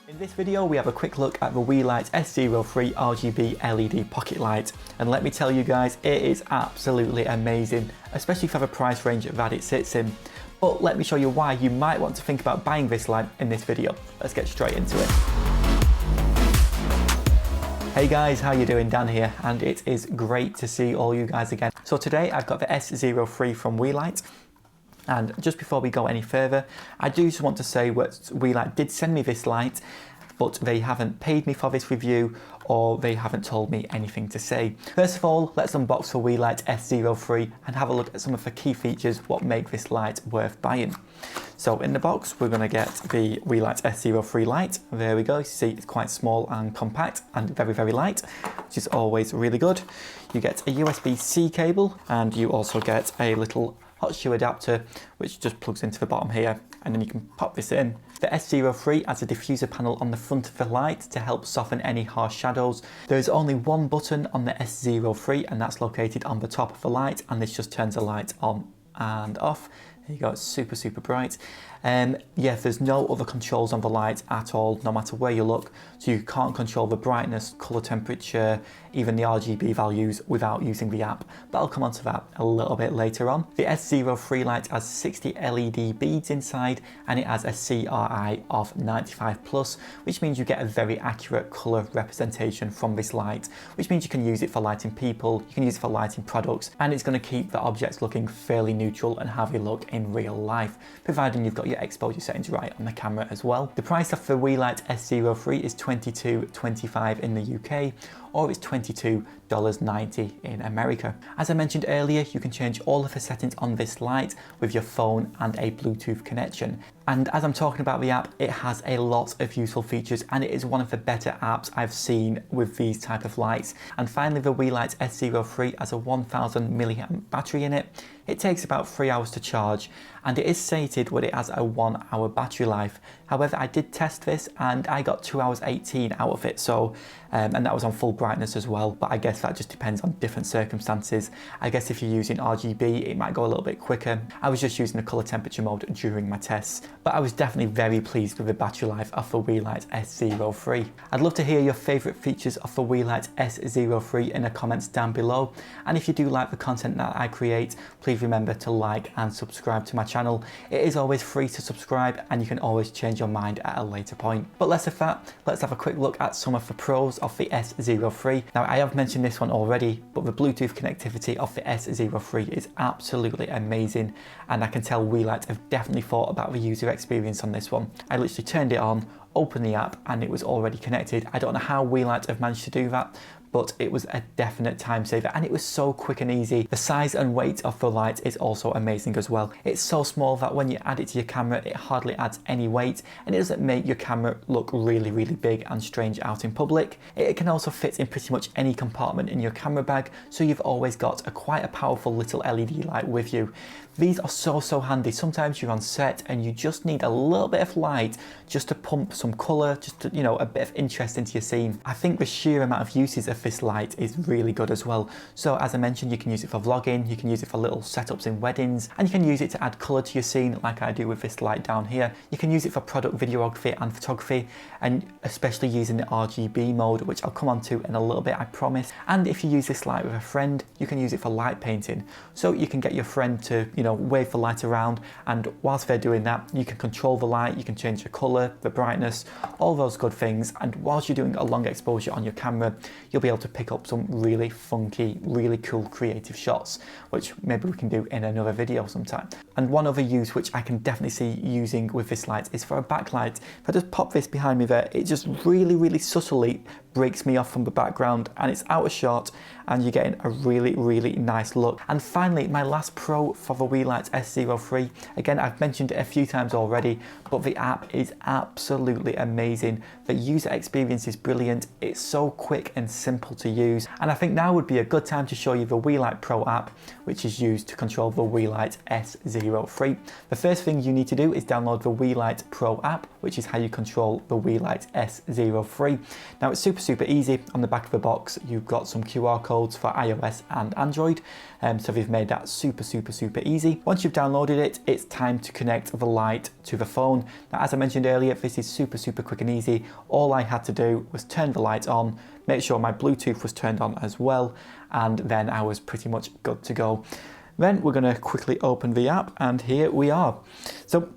In this video we have a quick look at the Weeylite S03 RGB LED pocket light, and let me tell you guys, it is absolutely amazing, especially for the price range that it sits in. But let me show you why you might want to think about buying this light in this video. Let's get straight into it. Hey guys, how you doing? Dan here, and it is great to see all you guys again. So today I've got the S03 from Weeylite. And just before we go any further, I do just want to say what Weeylite did send me this light, but they haven't paid me for this review or they haven't told me anything to say. First of all, let's unbox the Weeylite S03 and have a look at some of the key features what make this light worth buying. So in the box, we're going to get the Weeylite S03 light. There we go. You see it's quite small and compact and very, very light, which is always really good. You get a USB-C cable and you also get a little hot shoe adapter which just plugs into the bottom here, and then you can pop this in. The S03 has a diffuser panel on the front of the light to help soften any harsh shadows. There is only one button on the S03 and that's located on the top of the light, and this just turns the light on and off. There you go, it's super, super bright. Yeah, there's no other controls on the light at all, no matter where you look. So you can't control the brightness, color temperature, even the RGB values without using the app. But I'll come on to that a little bit later on. The S03 light has 60 LED beads inside, and it has a CRI of 95 plus, which means you get a very accurate color representation from this light, which means you can use it for lighting people, you can use it for lighting products, and it's going to keep the objects looking fairly neutral and how they look in real life, providing you've got your exposure settings right on the camera as well. The price of the Weeylite S03 is $22.25 in the UK, or it's $22.90 in America. As I mentioned earlier, you can change all of the settings on this light with your phone and a Bluetooth connection. And as I'm talking about the app, it has a lot of useful features and it is one of the better apps I've seen with these type of lights. And finally, the Weeylite S03 has a 1000 milliamp battery in it. It takes about 3 hours to charge, and it is stated that it has a 1 hour battery life. However, I did test this and I got 2 hours 18 out of it, so and that was on full brightness as well, but I guess that just depends on different circumstances. I guess if you're using RGB, it might go a little bit quicker. I was just using the color temperature mode during my tests, but I was definitely very pleased with the battery life of the Weeylite S03. I'd love to hear your favorite features of the Weeylite S03 in the comments down below, and if you do like the content that I create, please remember to like and subscribe to my channel. It is always free to subscribe and you can always change your mind at a later point. But less of that, let's have a quick look at some of the pros of the S03. Now, I have mentioned this one already, but the Bluetooth connectivity of the S03 is absolutely amazing, and I can tell Weeylite have definitely thought about the user experience on this one. I literally turned it on, opened the app, and it was already connected. I don't know how Weeylite have managed to do that, but it was a definite time saver and it was so quick and easy. The size and weight of the light is also amazing as well. It's so small that when you add it to your camera, it hardly adds any weight, and it doesn't make your camera look really, really big and strange out in public. It can also fit in pretty much any compartment in your camera bag, so you've always got quite a powerful little LED light with you. These are so handy. Sometimes you're on set and you just need a little bit of light just to pump some color, just to, you know, a bit of interest into your scene. I think the sheer amount of uses of this light is really good as well. So as I mentioned, you can use it for vlogging, you can use it for little setups in weddings, and you can use it to add color to your scene like I do with this light down here. You can use it for product videography and photography, and especially using the RGB mode, which I'll come on to in a little bit, I promise. And if you use this light with a friend, you can use it for light painting. So you can get your friend to, you know, wave the light around, and whilst they're doing that, you can control the light, you can change the color, the brightness, all those good things. And whilst you're doing a long exposure on your camera, you'll be able to pick up some really funky, really cool creative shots, which maybe we can do in another video sometime. And one other use which I can definitely see using with this light is for a backlight. If I just pop this behind me there, it just really subtly breaks me off from the background and it's out of shot, and you're getting a really nice look. And finally, my last pro for the Weeylite S03. Again, I've mentioned it a few times already, but the app is absolutely amazing. The user experience is brilliant. It's so quick and simple to use. And I think now would be a good time to show you the Weeylite Pro app, which is used to control the Weeylite S03. The first thing you need to do is download the Weeylite Pro app, which is how you control the Weeylite S03. Now, it's super super easy. On the back of the box, you've got some QR codes for iOS and Android. So we've made that super easy. Once you've downloaded it, it's time to connect the light to the phone. Now, as I mentioned earlier, this is super quick and easy. All I had to do was turn the light on, make sure my Bluetooth was turned on as well, and then I was pretty much good to go. Then we're going to quickly open the app, and here we are. So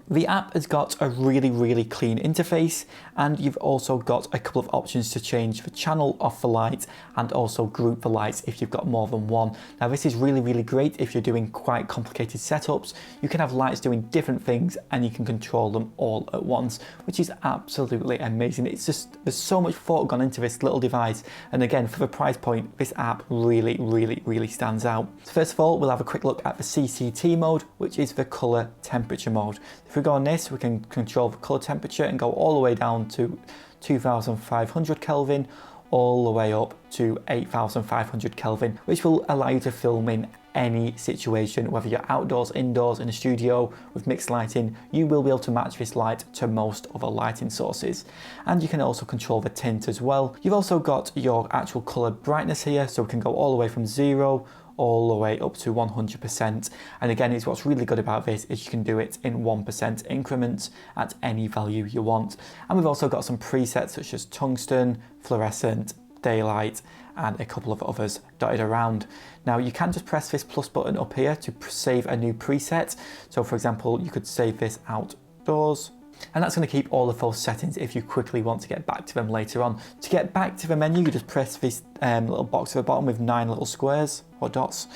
the app has got a really clean interface, and you've also got a couple of options to change the channel of the light and also group the lights if you've got more than one. Now this is really great if you're doing quite complicated setups. You can have lights doing different things and you can control them all at once, which is absolutely amazing. It's just, there's so much thought gone into this little device, and again, for the price point, this app really stands out. So first of all, we'll have a quick look at the CCT mode, which is the color temperature mode. If we go on this, we can control the color temperature and go all the way down to 2500 Kelvin, all the way up to 8500 Kelvin, which will allow you to film in any situation, whether you're outdoors, indoors, in a studio with mixed lighting. You will be able to match this light to most other lighting sources. And you can also control the tint as well. You've also got your actual color brightness here, so we can go all the way from 0 all the way up to 100%. And again, it's what's really good about this is you can do it in 1% increments at any value you want. And we've also got some presets such as tungsten, fluorescent, daylight, and a couple of others dotted around. Now you can just press this plus button up here to save a new preset. So for example, you could save this outdoors, and that's going to keep all of those settings if you quickly want to get back to them later on. To get back to the menu, you just press this little box at the bottom with 9 little squares or dots.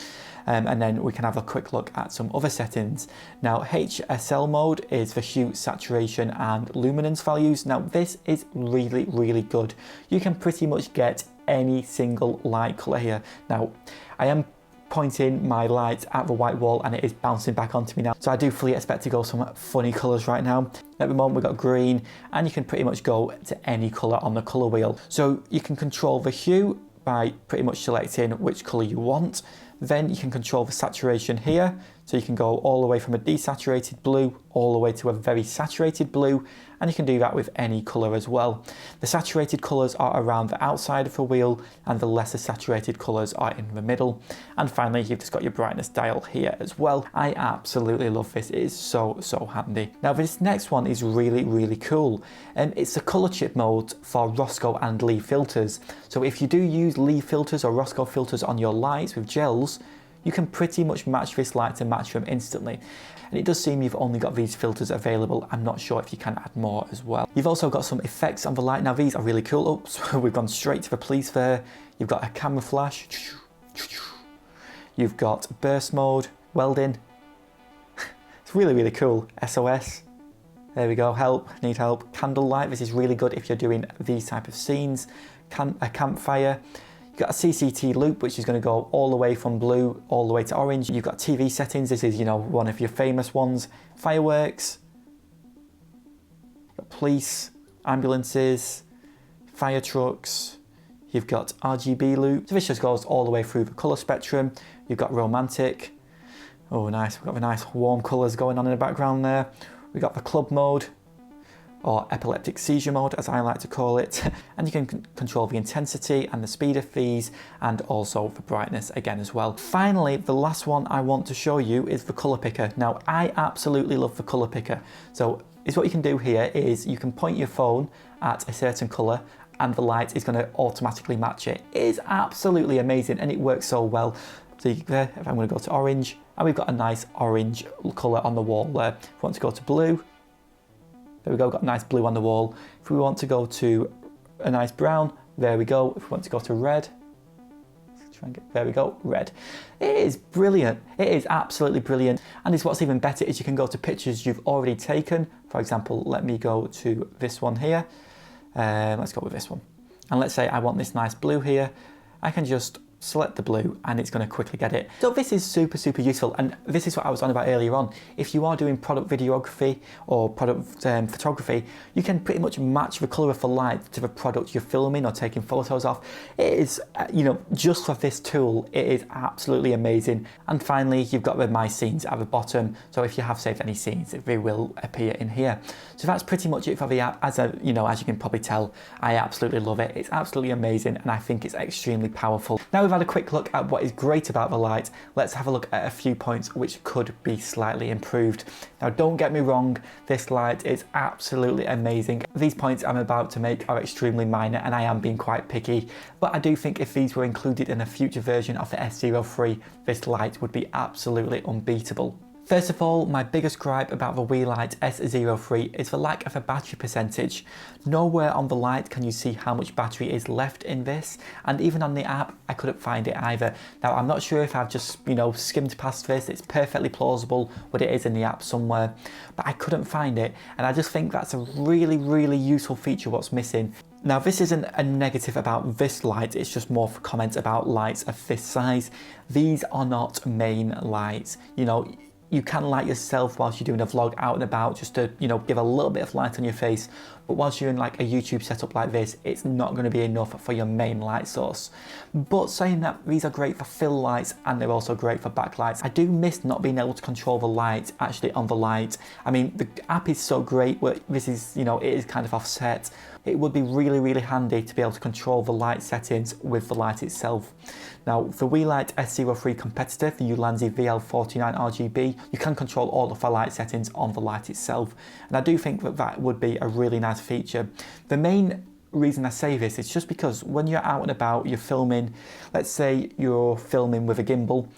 And then we can have a quick look at some other settings. Now HSL mode is for hue, saturation and luminance values. Now this is really good. You can pretty much get any single light color here. Now I am pointing my light at the white wall and it is bouncing back onto me now. So I do fully expect to go some funny colors right now. At the moment we've got green, and you can pretty much go to any color on the color wheel. So you can control the hue by pretty much selecting which color you want. Then you can control the saturation here. So you can go all the way from a desaturated blue all the way to a very saturated blue, and you can do that with any color as well. The saturated colors are around the outside of the wheel and the lesser saturated colors are in the middle. And finally, you've just got your brightness dial here as well. I absolutely love this. It is so handy. Now this next one is really cool. It's a color chip mode for Roscoe and Lee filters. So if you do use Lee filters or Roscoe filters on your lights with gels, you can pretty much match this light to match them instantly. And it does seem you've only got these filters available. I'm not sure if you can add more as well. You've also got some effects on the light. Now these are really cool. Oops, we've gone straight to the police there. You've got a camera flash. You've got burst mode, welding. It's really cool. SOS. There we go, help, need help. Candlelight, this is really good if you're doing these type of scenes. A campfire. You've got a CCT loop, which is going to go all the way from blue all the way to orange. You've got TV settings. This is, you know, one of your famous ones. Fireworks, police, ambulances, fire trucks. You've got RGB loop. So this just goes all the way through the color spectrum. You've got romantic. Oh, nice. We've got the nice warm colors going on in the background there. We've got the club mode, or epileptic seizure mode as I like to call it, and you can control the intensity and the speed of these and also the brightness again as well. Finally, the last one I want to show you is the color picker. Now I absolutely love the color picker. So what you can do here is you can point your phone at a certain color and the light is going to automatically match it. It is absolutely amazing and it works so well. So if I'm going to go to orange, and we've got a nice orange color on the wall there. If we want to go to blue, there we go, got a nice blue on the wall. If we want to go to a nice brown, there we go. If we want to go to red, there we go, red. It is brilliant. It is absolutely brilliant. And it's what's even better is you can go to pictures you've already taken. For example, let me go to this one here. Let's go with this one. And let's say I want this nice blue here. I can just select the blue, and it's going to quickly get it. So this is super useful, and this is what I was on about earlier on. If you are doing product videography or product photography, you can pretty much match the colour of the light to the product you're filming or taking photos of. It is, you know, just for this tool, it is absolutely amazing. And finally, you've got the My Scenes at the bottom, so if you have saved any scenes, they will appear in here. So that's pretty much it for the app. As you can probably tell, I absolutely love it. It's absolutely amazing, and I think it's extremely powerful. Now we've had a quick look at what is great about the light, let's have a look at a few points which could be slightly improved. Now don't get me wrong, this light is absolutely amazing. These points I'm about to make are extremely minor, and I am being quite picky, but I do think if these were included in a future version of the S03, this light would be absolutely unbeatable. First of all, my biggest gripe about the Weeylite S03 is the lack of a battery percentage. Nowhere on the light can you see how much battery is left in this, and even on the app I couldn't find it either. Now I'm not sure if I've just, skimmed past this. It's perfectly plausible but it is in the app somewhere, but I couldn't find it, and I just think that's a really useful feature what's missing. Now this isn't a negative about this light, it's just more for comments about lights of this size. These are not main lights. You can light yourself whilst you're doing a vlog out and about, just to, give a little bit of light on your face. But whilst you're in like a YouTube setup like this, it's not going to be enough for your main light source. But saying that, these are great for fill lights, and they're also great for backlights. I do miss not being able to control the light actually on the light. I mean, the app is so great, but this is, it is kind of offset. It would be really handy to be able to control the light settings with the light itself. Now, the Weeylite S03 competitor, the Ulanzi VL49 RGB, you can control all of the light settings on the light itself. And I do think that that would be a really nice feature. The main reason I say this is just because when you're out and about, you're filming, let's say you're filming with a gimbal,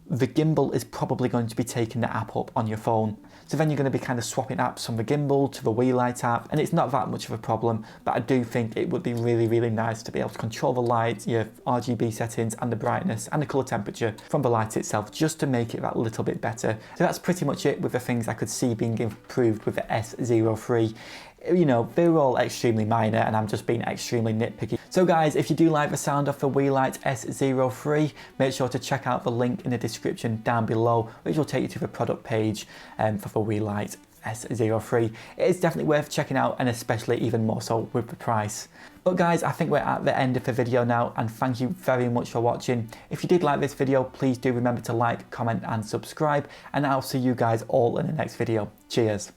the gimbal is probably going to be taking the app up on your phone. So then you're going to be kind of swapping apps from the gimbal to the Weeylite app, and it's not that much of a problem, but I do think it would be really nice to be able to control the light, your RGB settings and the brightness and the colour temperature from the light itself, just to make it that little bit better. So that's pretty much it with the things I could see being improved with the S03. They're all extremely minor, and I'm just being extremely nitpicky. So guys, if you do like the sound of the Weeylite S03, make sure to check out the link in the description down below, which will take you to the product page for the Weeylite S03. It is definitely worth checking out, and especially even more so with the price. But guys, I think we're at the end of the video now, and thank you very much for watching. If you did like this video, please do remember to like, comment and subscribe, and I'll see you guys all in the next video. Cheers.